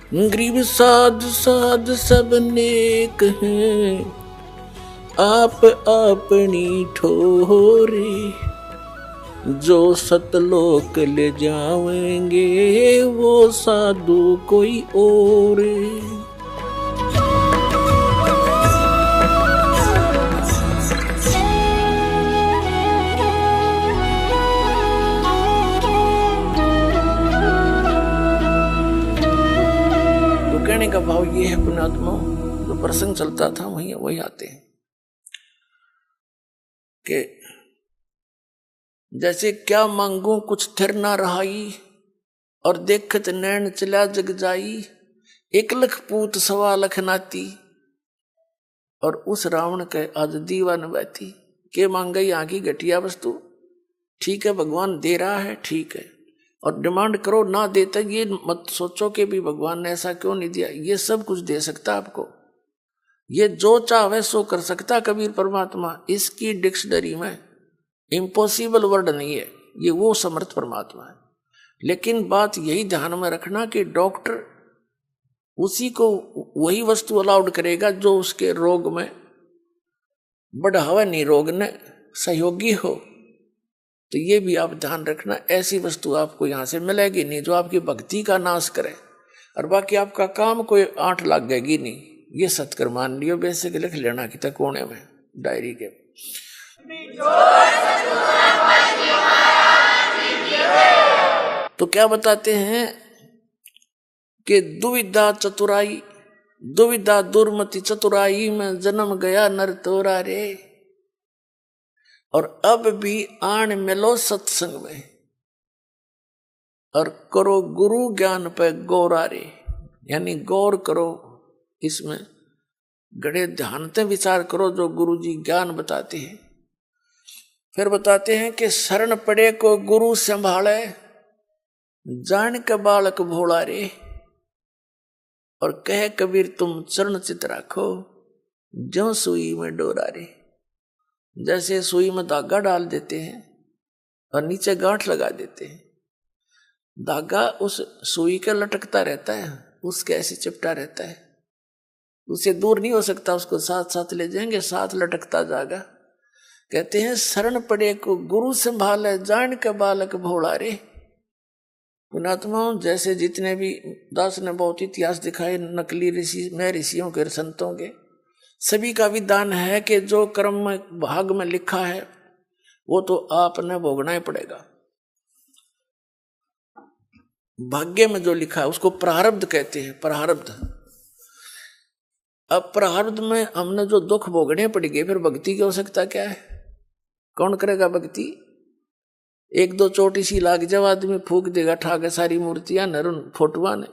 गरीब साध साध सब नेक हैं, आप अपनी ठोरे, जो सतलोक ले जाएंगे वो साधु कोई और। कहने का भाव ये है पुण्यात्मा, जो प्रसंग चलता था वही आते हैं कि जैसे क्या मांगू कुछ थिर ना रहाई, और देखत नैन चला जग जाई, 1 लाख पूत 1.25 लाख नाती, और उस रावण के आज दीवान बैठी के मांगे यहाँ की घटिया वस्तु। ठीक है भगवान दे रहा है, ठीक है, और डिमांड करो ना देता, ये मत सोचो कि भी भगवान ने ऐसा क्यों नहीं दिया। ये सब कुछ दे सकता आपको, ये जो चाहे सो कर सकता कबीर परमात्मा। इसकी डिक्शनरी में इम्पॉसिबल वर्ड नहीं है, ये वो समर्थ परमात्मा है। लेकिन बात यही ध्यान में रखना कि डॉक्टर उसी को वही वस्तु अलाउड करेगा जो उसके रोग में बढ़ावा, नहीं रोग ने सहयोगी हो। तो ये भी आप ध्यान रखना, ऐसी वस्तु आपको यहाँ से मिलेगी नहीं जो आपकी भक्ति का नाश करे, और बाकी आपका काम कोई 8 लगेगी नहीं। ये सत्कर मान लियो, बेसिक लिख लेना कि तक कोने में डायरी के। तो क्या बताते हैं कि दुविधा चतुराई, दुविधा दुर्मति चतुराई में जन्म गया नर तोरा रे, और अब भी आन मिलो सत्संग में, और करो गुरु ज्ञान पे गौरा रे, यानी गौर करो इसमें, गड़े ध्यान से विचार करो जो गुरु जी ज्ञान बताते हैं। फिर बताते हैं कि शरण पड़े को गुरु संभाले, जान के बालक भोला रे, और कहे कबीर तुम चरण चित राखो, ज्यों सुई में डोरा रे। जैसे सुई में धागा डाल देते हैं और नीचे गांठ लगा देते हैं, धागा उस सुई के लटकता रहता है, उसके ऐसे चिपटा रहता है, उससे दूर नहीं हो सकता, उसको साथ साथ ले जाएंगे, साथ लटकता जाएगा। कहते हैं शरण पड़े को गुरु संभाले, जान के बालक भोला रे। पुणात्मा जैसे जितने भी दास ने बहुत इतिहास दिखाए, नकली ऋषि में ऋषियों के संतों के, सभी का विधान है कि जो कर्म में भाग में लिखा है वो तो आपने भोगना ही पड़ेगा। भाग्य में जो लिखा है उसको प्रारब्ध कहते हैं, प्रारब्ध। अब प्रारब्ध में हमने जो दुख भोगने पड़ेंगे, फिर भक्ति की आवश्यकता क्या है? कौन करेगा भक्ति? 1-2 चोटी सी लाग जब आदमी फूक देगा ठाके सारी मूर्तियां नरुन फोटुआ ने,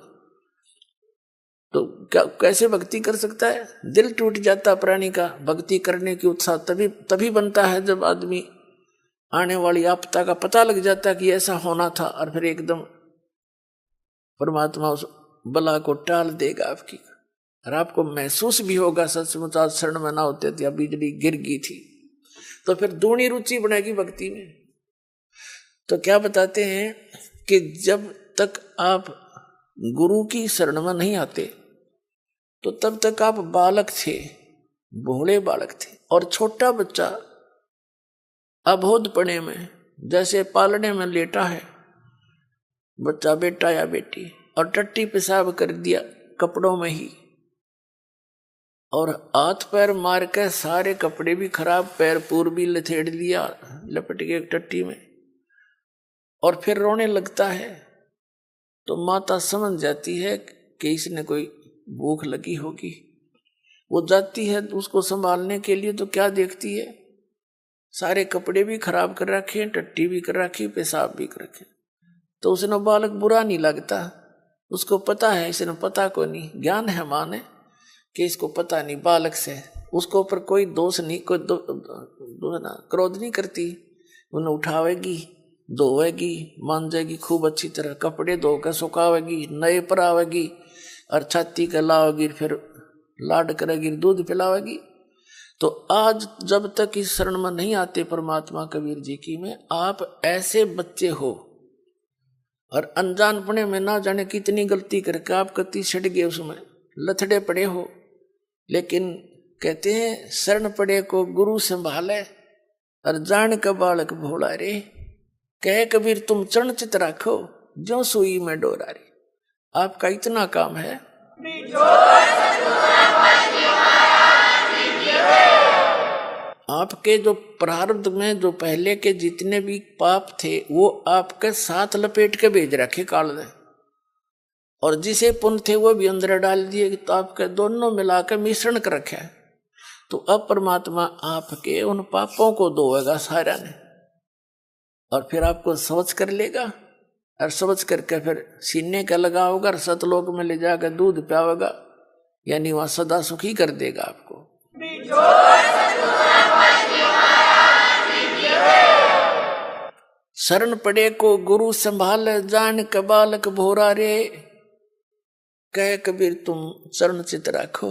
तो क्या कैसे भक्ति कर सकता है? दिल टूट जाता प्राणी का। भक्ति करने की उत्साह तभी बनता है जब आदमी आने वाली आपदा का पता लग जाता कि ऐसा होना था, और फिर एकदम परमात्मा उस बला को टाल देगा आपकी, और आपको महसूस भी होगा सचमुच आज शरण में ना होते थे, बिजली गिर गई थी। तो फिर दूनी रुचि बनेगी भक्ति में। तो क्या बताते हैं कि जब तक आप गुरु की शरण में नहीं आते तो तब तक आप बालक थे, भोले बालक थे। और छोटा बच्चा अबोधपने में जैसे पालने में लेटा है बच्चा, बेटा या बेटी, और टट्टी पेशाब कर दिया कपड़ों में ही, और हाथ पैर मार के सारे कपड़े भी खराब, पैर पूर भी लथेड़ लिया लपट के टट्टी में, और फिर रोने लगता है, तो माता समझ जाती है कि इसने कोई भूख लगी होगी। वो जाती है उसको संभालने के लिए, तो क्या देखती है? सारे कपड़े भी खराब कर रखे, टट्टी भी कर रखी, पेशाब भी कर रखे। तो उसने बालक बुरा नहीं लगता, उसको पता है, इसने पता को नहीं, ज्ञान है माने कि इसको पता नहीं, बालक से उसको ऊपर कोई दोष नहीं, कोई क्रोध नहीं करती। उन्हें उठावेगी, धोवेगी, मांजेगी खूब अच्छी तरह, कपड़े धोकर सुखावेगी, नए पर आवेगी, और छाती के लावेगी, फिर लाड करेगी, दूध पिलावेगी। तो आज जब तक इस शरण में नहीं आते परमात्मा कबीर जी की में, आप ऐसे बच्चे हो, और अनजानपने में ना जाने कितनी गलती करके आप कति सड़ गए, उसमें लथड़े पड़े हो। लेकिन कहते हैं शरण पड़े को गुरु संभाले और जान का बालक भोला रे। कह कबीर तुम चरण चित राखो जो सुई में डोरा रे। आपका इतना काम है। आपके जो प्रारब्ध में जो पहले के जितने भी पाप थे वो आपके साथ लपेट के भेज रखे काल ने, और जिसे पुण्य थे वो भी अंदर डाल दिए, तो आपके दोनों मिलाकर मिश्रण कर रखे है। तो अब परमात्मा आपके उन पापों को धोएगा सारा ने, और फिर आपको समझ कर लेगा, और समझ करके फिर सीने का लगाओगा और सतलोक में ले जाकर दूध पियावेगा, यानी वहां सदा सुखी कर देगा आपको। शरण पड़े को गुरु संभाल जान का बालक भोरा रे। कह कबीर तुम चरण चित राखो।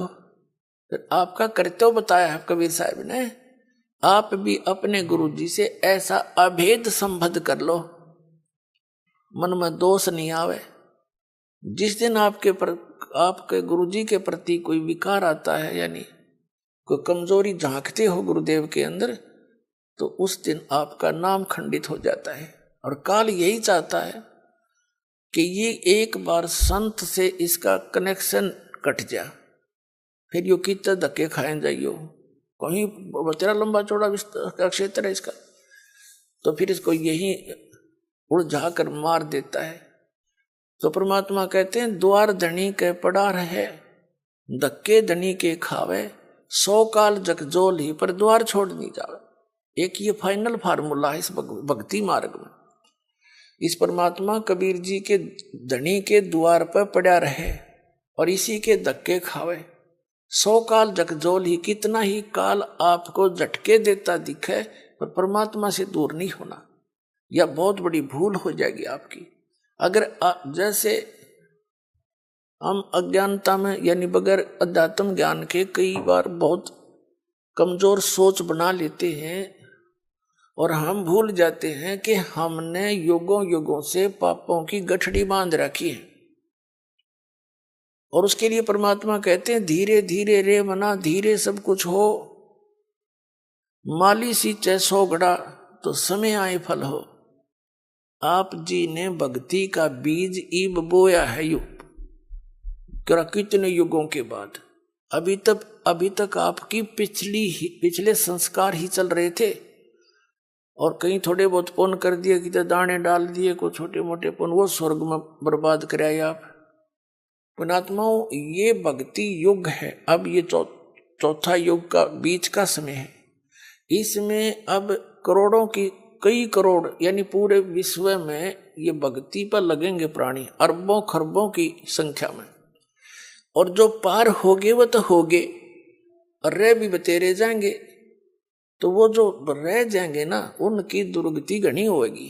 फिर आपका कर्तव्य बताया है कबीर साहब ने, आप भी अपने गुरु जी से ऐसा अभेद संबंध कर लो, मन में दोष नहीं आवे। जिस दिन आपके गुरु जी के प्रति कोई विकार आता है, यानी कोई कमजोरी झांकते हो गुरुदेव के अंदर, तो उस दिन आपका नाम खंडित हो जाता है। और काल यही चाहता है कि ये एक बार संत से इसका कनेक्शन कट जा, फिर यो कितना धक्के खाए जाइयो, कहीं तेरा लंबा चौड़ा का क्षेत्र है इसका, तो फिर इसको यही उलझा कर मार देता है। तो परमात्मा कहते हैं द्वार धनी के पड़ा रहे, धक्के धनी के खावे, 100 काल जगजोल ही पर द्वार छोड़ नहीं जावे। एक ये फाइनल फार्मूला है इस भक्ति मार्ग में। इस परमात्मा कबीर जी के धनी के द्वार पर पड़ा रहे और इसी के धक्के खावे। 100 काल जगजोल ही, कितना ही काल आपको झटके देता दिखे पर परमात्मा से दूर नहीं होना, यह बहुत बड़ी भूल हो जाएगी आपकी। अगर जैसे हम अज्ञानता में, यानी बगैर अध्यात्म ज्ञान के कई बार बहुत कमजोर सोच बना लेते हैं और हम भूल जाते हैं कि हमने युगों युगों से पापों की गठड़ी बांध रखी है। और उसके लिए परमात्मा कहते हैं धीरे धीरे रे मना, धीरे सब कुछ हो, माली सींचे 100 घड़ा तो समय आए फल हो। आप जी ने भक्ति का बीज ईब बोया है युग, कितने युगों के बाद। अभी तक आपकी पिछले संस्कार ही चल रहे थे, और कहीं थोड़े बहुत पुण्य कर दिए, कितने दाने डाल दिए, कोई छोटे मोटे पुण्य, वो स्वर्ग में बर्बाद कराए आप। पुणात्माओं, ये भक्ति युग है। अब ये चौथा युग का बीच का समय है। इसमें अब करोड़ों की, कई करोड़, यानी पूरे विश्व में ये भक्ति पर लगेंगे प्राणी, अरबों खरबों की संख्या में। और जो पार होगे वो तो होगे, और रह भी बतेरे जाएंगे। तो वो जो रह जाएंगे ना, उनकी दुर्गति घनी होगी,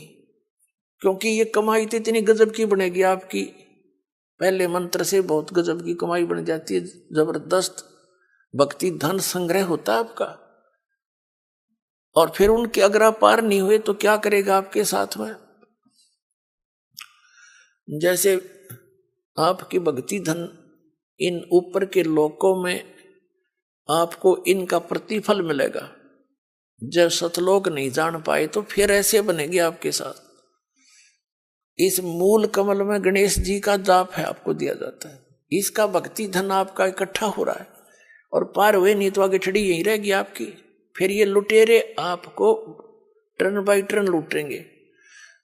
क्योंकि ये कमाई तो इतनी गजब की बनेगी आपकी। पहले मंत्र से बहुत गजब की कमाई बन जाती है, जबरदस्त भक्ति धन संग्रह होता है आपका। और फिर उनके अगर आप पार नहीं हुए तो क्या करेगा आपके साथ में। जैसे आपकी भक्ति धन इन ऊपर के लोकों में आपको इनका प्रतिफल मिलेगा। जब सतलोक नहीं जान पाए तो फिर ऐसे बनेगी आपके साथ। इस मूल कमल में गणेश जी का जाप है, आपको दिया जाता है। इसका भक्ति धन आपका इकट्ठा हो रहा है, और पार हुए नहीं तो आगे ठड़ी यही रहेगी आपकी। फिर ये लुटेरे आपको टर्न बाई टर्न लूटेंगे।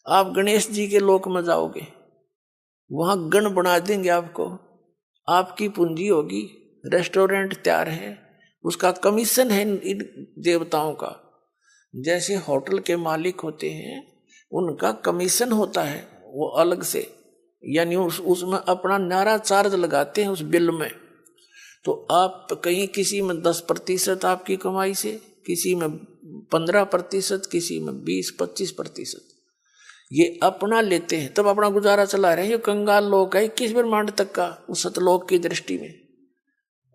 आप गणेश जी के लोक में जाओगे, वहां गण बना देंगे आपको, आपकी पूंजी होगी, रेस्टोरेंट तैयार है, उसका कमीशन है इन देवताओं का। जैसे होटल के मालिक होते हैं, उनका कमीशन होता है वो अलग से, यानी उसमें अपना न्यारा चार्ज लगाते हैं उस बिल में। तो आप कहीं किसी में 10% आपकी कमाई से, किसी में 15%, किसी में 20-25%, ये अपना लेते हैं, तब अपना गुजारा चला रहे हैं। ये कंगाल लोग है 21 ब्रह्मांड तक का उस सतलोक की दृष्टि में।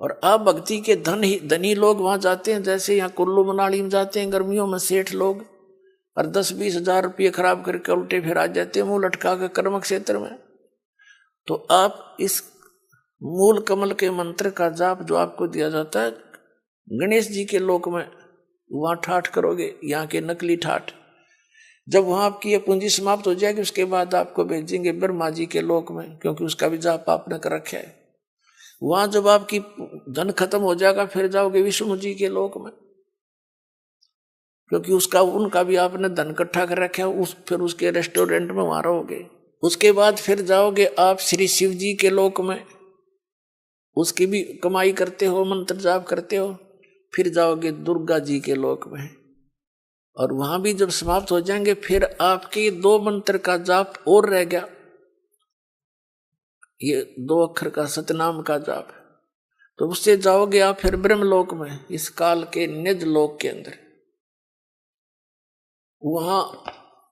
और आप भक्ति के धनी लोग वहां जाते हैं, जैसे यहाँ कुल्लू मनाली में जाते हैं गर्मियों में सेठ लोग, और 10-20 हजार रुपये खराब करके उल्टे फिर आ जाते हैं मुंह लटका के कर्म क्षेत्र में। तो आप इस मूल कमल के मंत्र का जाप जो आपको दिया जाता है गणेश जी के लोक में, वहां ठाठ करोगे, यहाँ के नकली ठाठ। जब वहां आपकी ये पूंजी समाप्त हो जाएगी उसके बाद आपको भेजेंगे ब्रह्मा जी के लोक में, क्योंकि उसका भी जाप आपने कर रखा है। वहां जब आपकी धन खत्म हो जाएगा फिर जाओगे विष्णु जी के लोक में, क्योंकि उनका भी आपने धन इकट्ठा कर रखा है। फिर उसके रेस्टोरेंट में वहां रहोगे। उसके बाद फिर जाओगे आप श्री शिव जी के लोक में, उसकी भी कमाई करते हो, मंत्र जाप करते हो। फिर जाओगे दुर्गा जी के लोक में, और वहां भी जब समाप्त हो जाएंगे फिर आपके 2 मंत्र का जाप और रह गया, ये 2 अक्षर का सतनाम का जाप। तो उससे जाओगे आप फिर ब्रह्मलोक में, इस काल के निज लोक के अंदर। वहां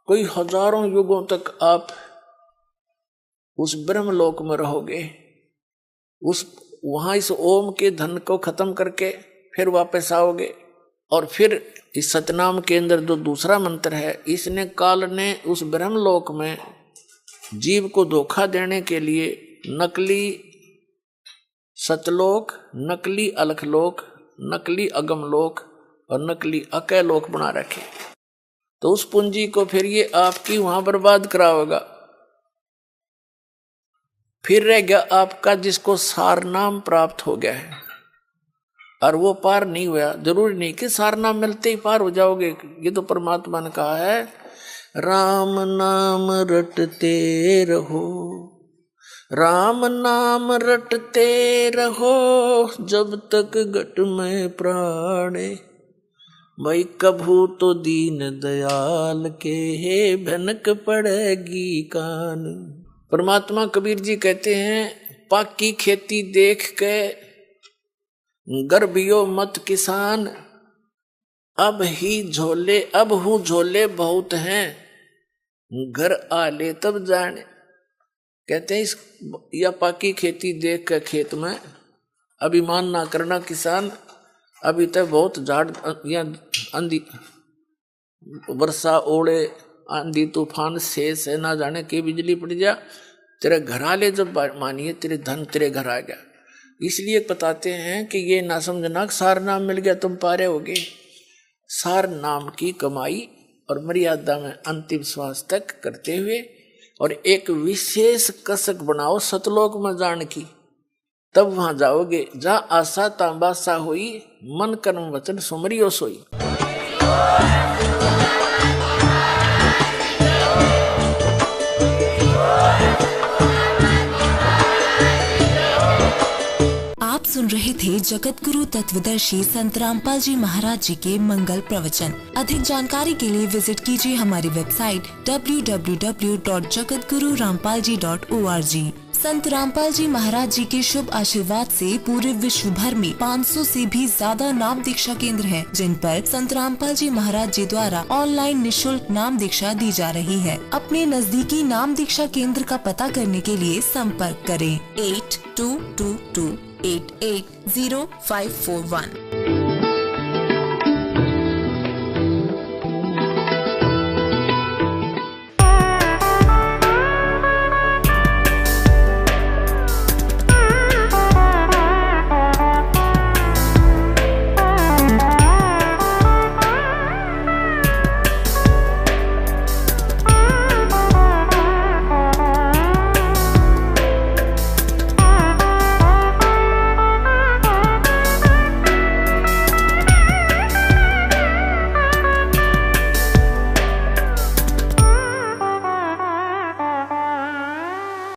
कोई हजारों युगों तक आप उस ब्रह्मलोक में रहोगे। वहां इस ओम के धन को खत्म करके फिर वापस आओगे, और फिर इस सतनाम के अंदर जो दूसरा मंत्र है, इसने काल ने उस ब्रह्मलोक में जीव को धोखा देने के लिए नकली सतलोक, नकली अलखलोक, नकली अगमलोक और नकली अकैलोक बना रखे। तो उस पूंजी को फिर ये आपकी वहां बर्बाद कराओगा। फिर रह गया आपका जिसको सार नाम प्राप्त हो गया है और वो पार नहीं हुआ। जरूरी नहीं कि सार नाम मिलते ही पार हो जाओगे, ये तो परमात्मा ने कहा है राम नाम रटते रहो, राम नाम रटते रहो जब तक घट में प्राणे, भाई कभू तो दीन दयाल के भनक पड़ेगी कान। परमात्मा कबीर जी कहते हैं पाकी खेती देख के गर्भियो मत किसान, अब हूँ झोले बहुत हैं, घर आले तब जाने। कहते हैं इस या पाकी खेती देख के खेत में अभिमान ना करना किसान, अभी तक बहुत झाड़ या आंधी वर्षा ओड़े आंधी तूफान शेष है, ना जाने की बिजली पड़ जा, तेरे घर आले जब मानिए तेरे धन तेरे घर आ गया। इसलिए बताते हैं कि ये ना समझना सार नाम मिल गया तुम पारे होगे। सार नाम की कमाई और मर्यादा में अंतिम श्वास तक करते हुए, और एक विशेष कसक बनाओ सतलोक में जान की, तब वहां जाओगे जहाँ आशा तांबासा हुई, मन कर्म वचन सुमरियो सोई। आप सुन रहे थे जगत गुरु तत्वदर्शी संत रामपाल जी महाराज जी के मंगल प्रवचन। अधिक जानकारी के लिए विजिट कीजिए हमारी वेबसाइट www.jagatgururampalji.org। संत रामपाल जी महाराज जी के शुभ आशीर्वाद से पूरे विश्व भर में 500 से भी ज्यादा नाम दीक्षा केंद्र हैं, जिन पर संत रामपाल जी महाराज जी द्वारा ऑनलाइन निशुल्क नाम दीक्षा दी जा रही है। अपने नजदीकी नाम दीक्षा केंद्र का पता करने के लिए संपर्क करें 8222880541।